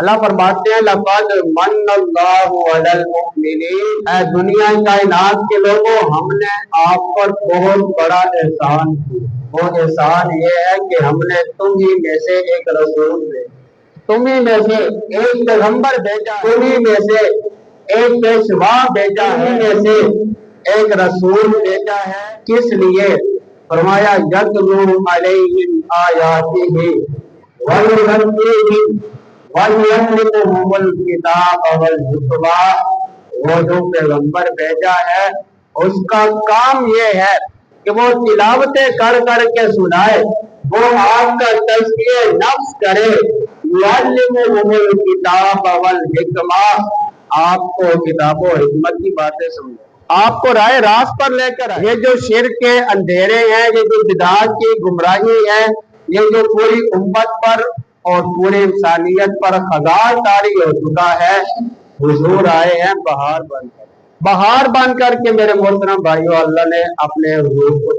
अल्लाह फरमाते हैं लक़द मन्नल्लाहु अलल मुमिनीन, ऐ दुनिया कायनात के लोगों, हमने आप पर बहुत बड़ा एहसान किया। वो एहसान ये है कि हमने तुम ही में से एक रसूल भेजा, तुम ही में से एक पैगंबर भेजा, तुम ही में से एक पेशवा भेजा है, में से एक रसूल भेजा है। किस लिए? फरमाया यतलू अलैहिम आयातिही व युज़क्कीहिम व युअल्लिमुहुमुल किताब वल हिकमा। वो जो पैगंबर भेजा है उसका काम ये है कि वो तिलावतें कर कर के सुनाए, वो आपका तज़किये नफ्स करे, युअल्लिमुहुमुल किताब वल हिकमा, आपको किताब और हिकमत की बातें समझाए, आपको राह रास्त पर लेकर आए। ये जो शिर्क के अंधेरे हैं, ये जो बिदअत की गुमराही है, ये जो पूरी उम्मत पर और पूरी इंसानियत पर खदार तारी हो चुका है, हुजूर आए हैं बहार बनकर। बहार बन करके मेरे मोहतरम भाइयों, अल्लाह ने अपने हुजूर को